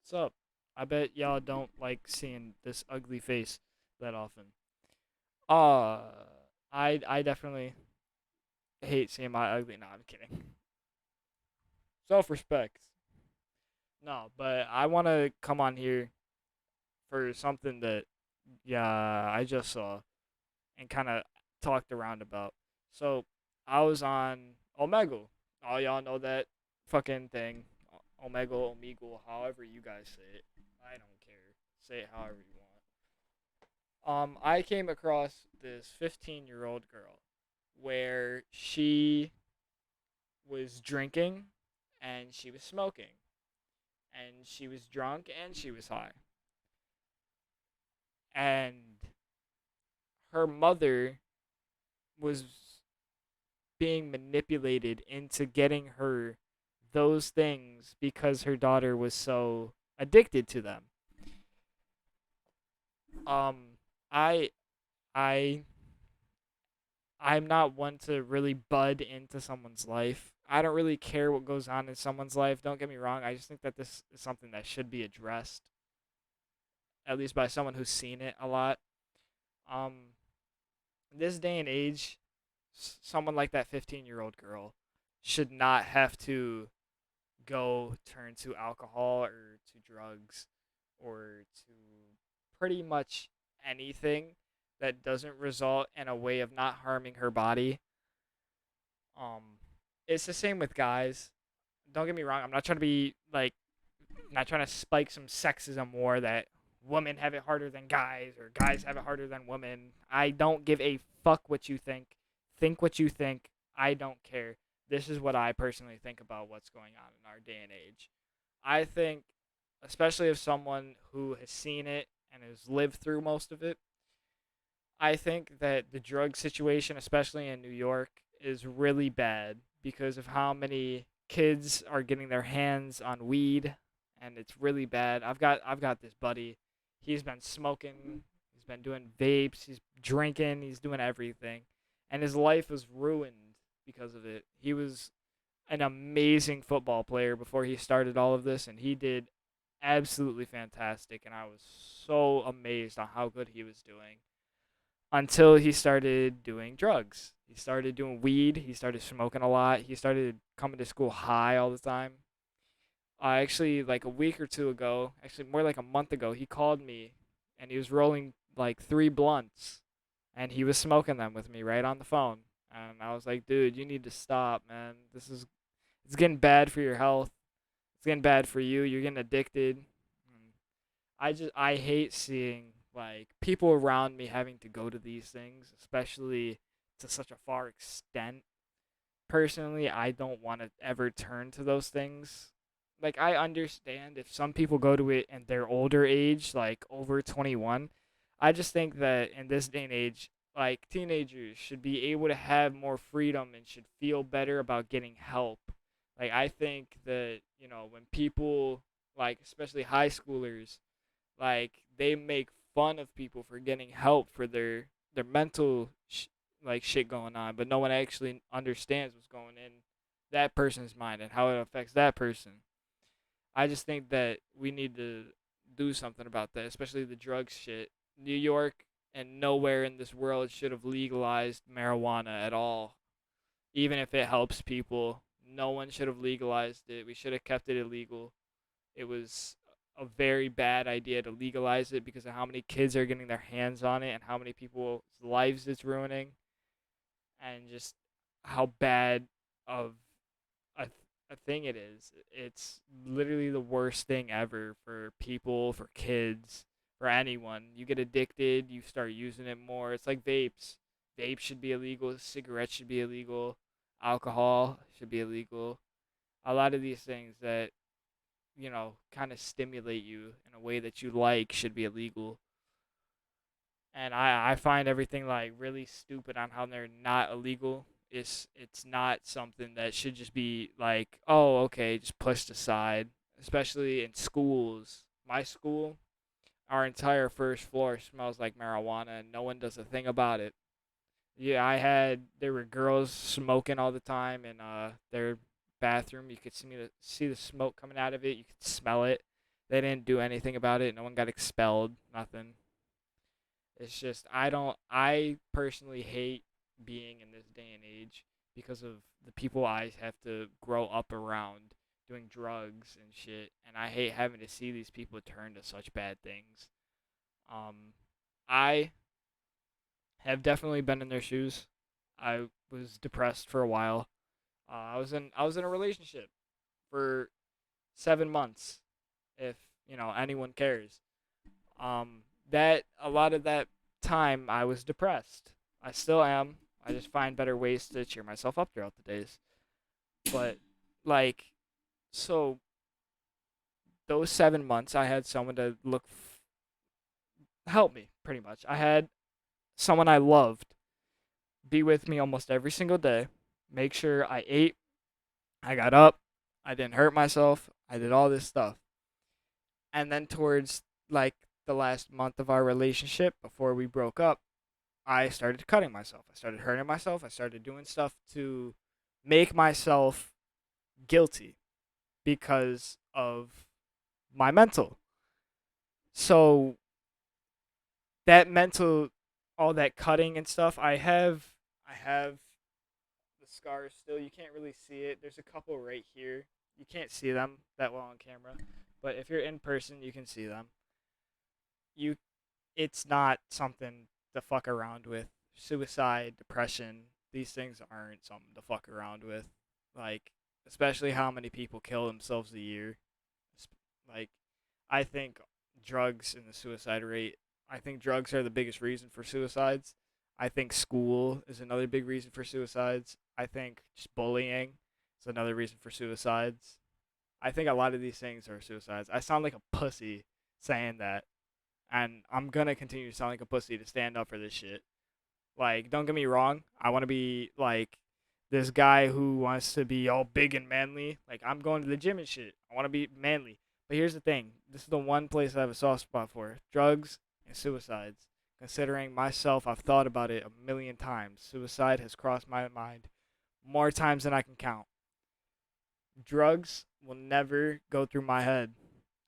What's up? I bet y'all don't like seeing this ugly face that often. Uh, I definitely hate seeing my ugly. No, I'm kidding. Self respect. No, but I want to come on here for something that I just saw and kind of talked around about. So I was on Omegle. All y'all know that fucking thing. Omegle, Omegle, however you guys say it. I don't care. Say it however you want. I came across this 15-year-old girl where she was drinking and she was smoking and she was drunk and she was high. And her mother was being manipulated into getting her those things because her daughter was so addicted to them. Um I I I'm not one to really bud into someone's life. I don't really care what goes on in someone's life. Don't get me wrong. I just think that this is something that should be addressed, at least by someone who's seen it a lot. Um, in this day and age, someone like that 15-year-old girl should not have to go turn to alcohol or to drugs or to pretty much anything that doesn't result in a way of not harming her body. Um, it's the same with guys. Don't get me wrong. I'm not trying to be like, not trying to spike some sexism war that women have it harder than guys or guys have it harder than women. I don't give a fuck what you think. Think what you think. I don't care. This is what I personally think about what's going on in our day and age. I think, especially if someone who has seen it and has lived through most of it, I think that the drug situation, especially in New York, is really bad because of how many kids are getting their hands on weed, and it's really bad. I've got this buddy. He's been smoking. He's been doing vapes. He's drinking. He's doing everything, and his life was ruined because of it. He was an amazing football player before he started all of this, and he did absolutely fantastic. And I was so amazed on how good he was doing until he started doing drugs. He started doing weed. He started smoking a lot. He started coming to school high all the time. Actually, like a week or two ago, actually more like a month ago, he called me and he was rolling like 3 blunts and he was smoking them with me right on the phone. And I was like, dude, you need to stop, man. It's getting bad for your health. It's getting bad for you. You're getting addicted. I hate seeing like people around me having to go to these things, especially to such a far extent. Personally, I don't want to ever turn to those things. Like I understand if some people go to it in their older age, like over 21. I just think that in this day and age, like teenagers should be able to have more freedom and should feel better about getting help. Like I think that, when people like especially high schoolers like they make fun of people for getting help for their mental like shit going on, but no one actually understands what's going in that person's mind and how it affects that person. I just think that we need to do something about that, especially the drug shit. New York and nowhere in this world should have legalized marijuana at all, even if it helps people. No one should have legalized it. We should have kept it illegal. It was a very bad idea to legalize it because of how many kids are getting their hands on it and how many people's lives it's ruining, and just how bad of a, a thing it is. It's literally the worst thing ever for people, for kids, for anyone. You get addicted, you start using it more. It's like vapes. Vapes should be illegal, cigarettes should be illegal, alcohol should be illegal. A lot of these things that kind of stimulate you in a way that you like should be illegal. And I find everything like really stupid on how they're not illegal. It's not something that should just be like, oh, okay, just pushed aside, especially in schools. My school, our entire first floor smells like marijuana and no one does a thing about it. Yeah, there were girls smoking all the time in their bathroom. You could see the smoke coming out of it. You could smell it. They didn't do anything about it. No one got expelled. Nothing. It's just I personally hate being in this day and age because of the people I have to grow up around doing drugs and shit, and I hate having to see these people turn to such bad things. I have definitely been in their shoes. I was depressed for a while. I was in a relationship for 7 months, if anyone cares. That a lot of that time I was depressed. I still am. I just find better ways to cheer myself up throughout the days. But like, so those 7 months, I had someone to help me pretty much. I had someone I loved be with me almost every single day, make sure I ate, I got up, I didn't hurt myself, I did all this stuff. And then towards like the last month of our relationship before we broke up, I started cutting myself. I started hurting myself. I started doing stuff to make myself guilty because of my mental. So that mental, all that cutting and stuff, I have the scars still. You can't really see it. There's a couple right here. You can't see them that well on camera, but if you're in person, you can see them. You It's not something to fuck around with. Suicide, depression, these things aren't something to fuck around with. Like, especially how many people kill themselves a year. Like, I think drugs and the suicide rate, I think drugs are the biggest reason for suicides. I think school is another big reason for suicides. I think just bullying is another reason for suicides. I think a lot of these things are suicides. I sound like a pussy saying that, and I'm gonna continue to sound like a pussy to stand up for this shit. Like, don't get me wrong, I want to be like this guy who wants to be all big and manly. Like, I'm going to the gym and shit. I want to be manly. But here's the thing: this is the one place I have a soft spot for: drugs and suicides. Considering myself, I've thought about it a million times. Suicide has crossed my mind more times than I can count. Drugs will never go through my head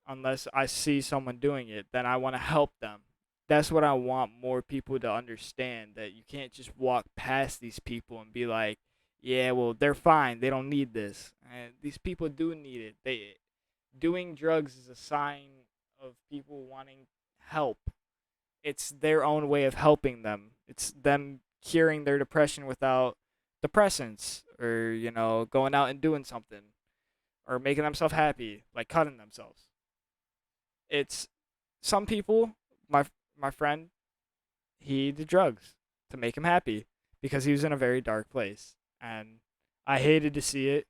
unless I see someone doing it. Then I want to help them. That's what I want more people to understand, that you can't just walk past these people and be like, yeah, well, they're fine. They don't need this. And these people do need it. They Doing drugs is a sign of people wanting help. It's their own way of helping them. It's them curing their depression without depressants, or going out and doing something, or making themselves happy, like cutting themselves. It's some people. My friend, he did drugs to make him happy because he was in a very dark place, and I hated to see it,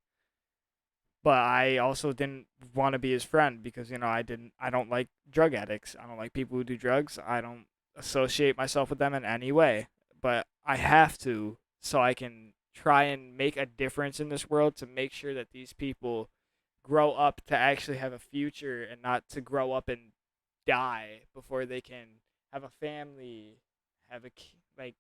but I also didn't want to be his friend because I don't like drug addicts. I don't like people who do drugs. I don't associate myself with them in any way, but I have to, so I can try and make a difference in this world, to make sure that these people grow up to actually have a future and not to grow up and die before they can have a family, like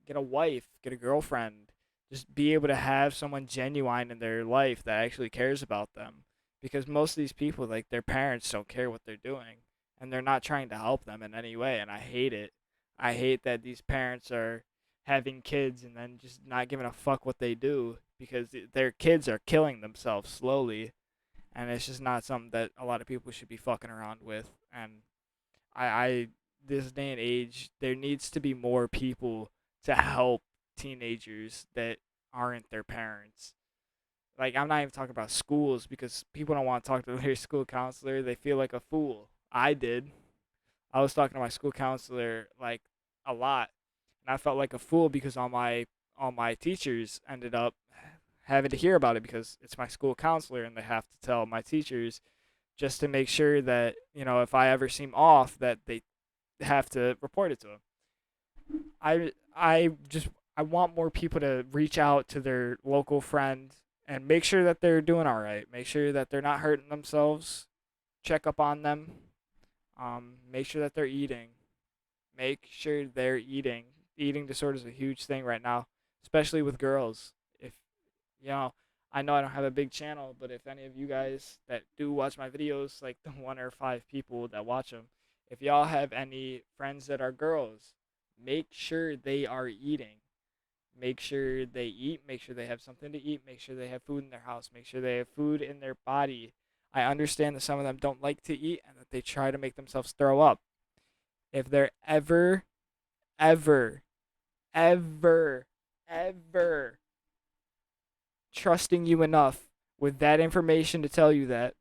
get a wife, get a girlfriend, just be able to have someone genuine in their life that actually cares about them. Because most of these people, like, their parents don't care what they're doing, and they're not trying to help them in any way, and I hate it. I hate that these parents are having kids and then just not giving a fuck what they do, because their kids are killing themselves slowly, and it's just not something that a lot of people should be fucking around with. And I this day and age, there needs to be more people to help teenagers that aren't their parents. Like, I'm not even talking about schools, because people don't want to talk to their school counselor. They feel like a fool. I did. I was talking to my school counselor like a lot, and I felt like a fool because all my teachers ended up having to hear about it, because it's my school counselor and they have to tell my teachers, just to make sure that if I ever seem off, that they have to report it to him. I want more people to reach out to their local friend and make sure that they're doing all right. Make sure that they're not hurting themselves. Check up on them. Make sure that they're eating. Make sure they're eating. Eating disorder is a huge thing right now, especially with girls. If you know, I know I don't have a big channel, but if any of you guys that do watch my videos, like the one or five people that watch them, if y'all have any friends that are girls, make sure they are eating. Make sure they eat, make sure they have something to eat, make sure they have food in their house, make sure they have food in their body. I understand that some of them don't like to eat and that they try to make themselves throw up. If they're ever, ever, ever trusting you enough with that information to tell you that,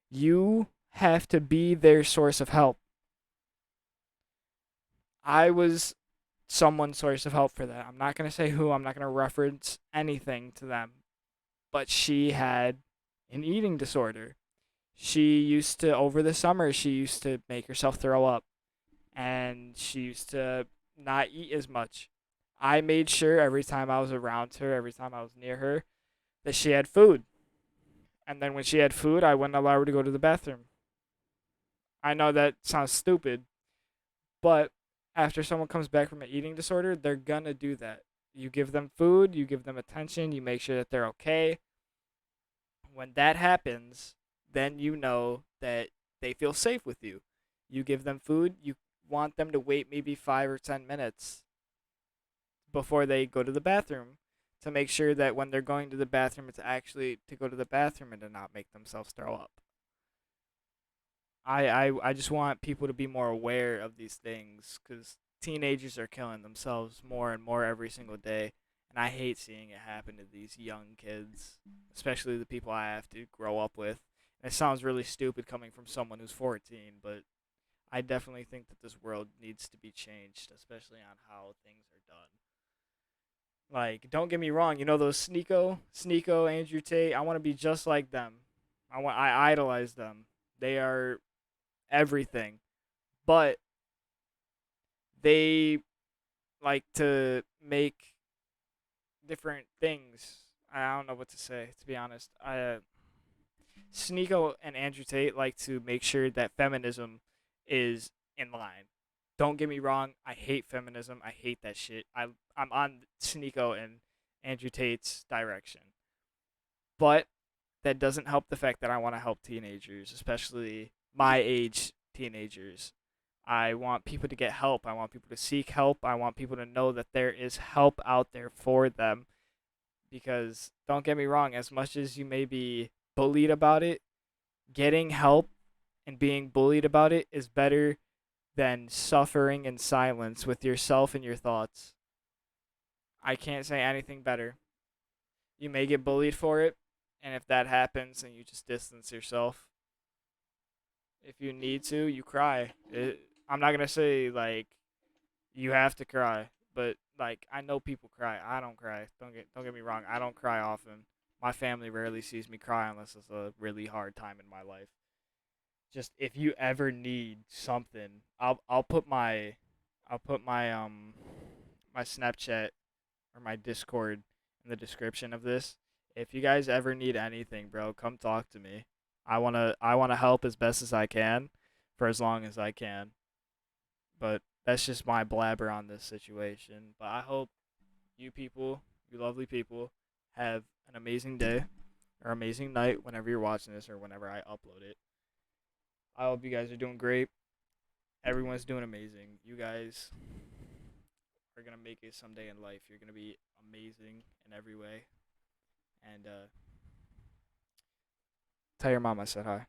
you have to be their source of help. I was someone's source of help for that. I'm not going to say who, I'm not going to reference anything to them, but she had an eating disorder. She used to, over the summer, she used to make herself throw up and she used to not eat as much. I made sure every time I was around her, every time I was near her, that she had food. And then when she had food, I wouldn't allow her to go to the bathroom. I know that sounds stupid, but after someone comes back from an eating disorder, they're gonna do that. You give them food, you give them attention, you make sure that they're okay. When that happens, then you know that they feel safe with you. You give them food, you want them to wait maybe 5 or 10 minutes before they go to the bathroom to make sure that when they're going to the bathroom, it's actually to go to the bathroom and to not make themselves throw up. I just want people to be more aware of these things because teenagers are killing themselves more and more every single day. And I hate seeing it happen to these young kids, especially the people I have to grow up with. And it sounds really stupid coming from someone who's 14, but I definitely think that this world needs to be changed, especially on how things are done. Like, don't get me wrong, you know those Sneeko, Andrew Tate. I want to be just like them. I idolize them. They are everything, but they like to make different things. I don't know what to say, to be honest. Sneeko and Andrew Tate like to make sure that feminism is in line. Don't get me wrong, I hate feminism. I hate that shit. I'm on Sneeko and Andrew Tate's direction. But that doesn't help the fact that I want to help teenagers, especially my age teenagers. I want people to get help. I want people to seek help. I want people to know that there is help out there for them. Because don't get me wrong, as much as you may be bullied about it, getting help and being bullied about it is better than suffering in silence with yourself and your thoughts. I can't say anything better. You may get bullied for it, and if that happens, then you just distance yourself. If you need to, you cry. I'm not gonna say like you have to cry, but like I know people cry. I don't cry. Don't get me wrong. I don't cry often. My family rarely sees me cry unless it's a really hard time in my life. Just if you ever need something, I'll put my Snapchat or my Discord in the description of this. If you guys ever need anything, bro, come talk to me. I wanna help as best as I can for as long as I can. But that's just my blabber on this situation. But I hope you people, you lovely people, have an amazing day or amazing night whenever you're watching this or whenever I upload it. I hope you guys are doing great. Everyone's doing amazing. You guys are gonna make it someday in life. You're gonna be amazing in every way. And tell your mom I said hi.